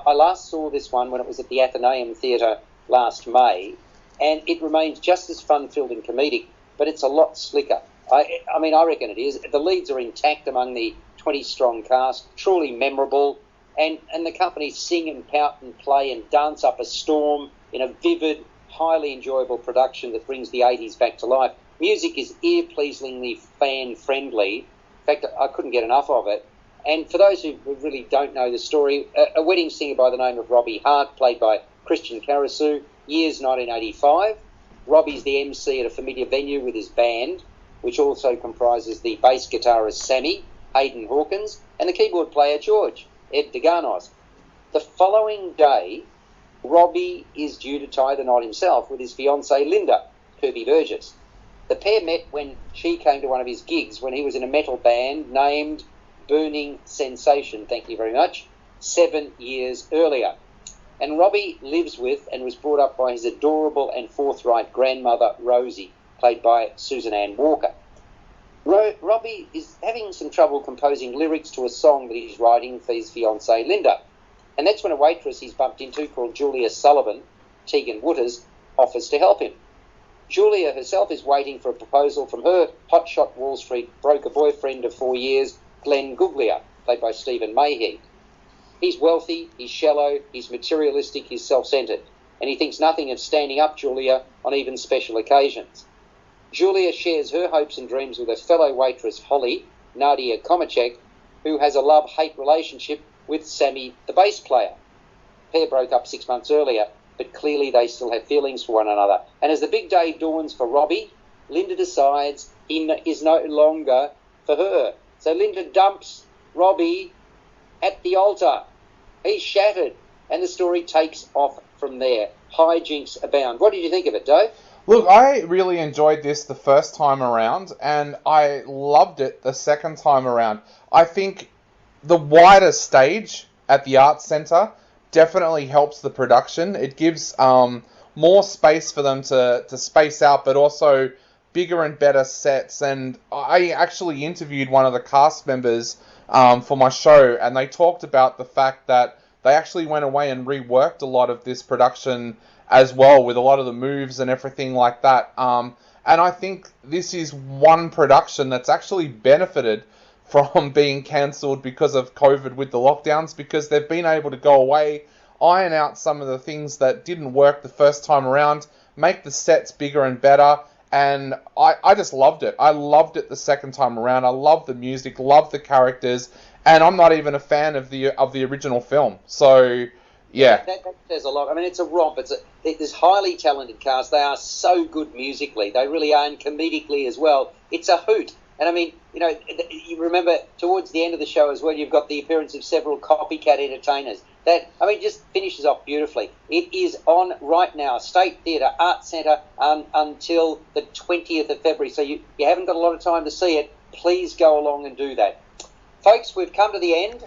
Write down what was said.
I last saw this one when it was at the Athenaeum Theatre last May, and it remains just as fun-filled and comedic, but it's a lot slicker. I reckon it is. The leads are intact among the 20-strong cast, truly memorable, and the company sing and pout and play and dance up a storm in a vivid, highly enjoyable production that brings the 80s back to life. Music is ear-pleasingly fan-friendly. In fact, I couldn't get enough of it. And for those who really don't know the story, a wedding singer by the name of Robbie Hart, played by Christian Karasu, years 1985. Robbie's the MC at a familiar venue with his band, which also comprises the bass guitarist Sammy, Hayden Hawkins, and the keyboard player George, Ed DeGarnos. The following day, Robbie is due to tie the knot himself with his fiancée Linda, Kirby Burgess. The pair met when she came to one of his gigs when he was in a metal band named Burning Sensation, thank you very much, 7 years earlier. And Robbie lives with and was brought up by his adorable and forthright grandmother, Rosie, played by Susan Ann Walker. Robbie is having some trouble composing lyrics to a song that he's writing for his fiancée, Linda. And that's when a waitress he's bumped into called Julia Sullivan, Tegan Wooters, offers to help him. Julia herself is waiting for a proposal from her hotshot Wall Street broker boyfriend of 4 years, Glenn Guglia, played by Stephen Mayhew. He's wealthy, he's shallow, he's materialistic, he's self-centred, and he thinks nothing of standing up Julia on even special occasions. Julia shares her hopes and dreams with her fellow waitress Holly, Nadia Komachek, who has a love-hate relationship with Sammy, the bass player. The pair broke up 6 months earlier, but clearly they still have feelings for one another. And as the big day dawns for Robbie, Linda decides he is no longer for her. So Linda dumps Robbie at the altar. He's shattered, and the story takes off from there. Hijinks abound. What did you think of it, Dave? Look, I really enjoyed this the first time around, and I loved it the second time around. I think the wider stage at the Arts Centre definitely helps the production. It gives more space for them to space out, but also bigger and better sets. And I actually interviewed one of the cast members for my show, and they talked about the fact that they actually went away and reworked a lot of this production as well, with a lot of the moves and everything like that. And I think this is one production that's actually benefited from being cancelled because of COVID with the lockdowns, because they've been able to go away, iron out some of the things that didn't work the first time around, make the sets bigger and better, and I just loved it. I loved it the second time around. I love the music, love the characters, and I'm not even a fan of the original film. So, yeah. That says a lot. I mean, it's a romp. This highly talented cast. They are so good musically. They really are, and comedically as well. It's a hoot. And I mean, you remember towards the end of the show as well, you've got the appearance of several copycat entertainers. That, just finishes off beautifully. It is on right now, State Theatre, Arts Centre, until the 20th of February. So you haven't got a lot of time to see it. Please go along and do that. Folks, we've come to the end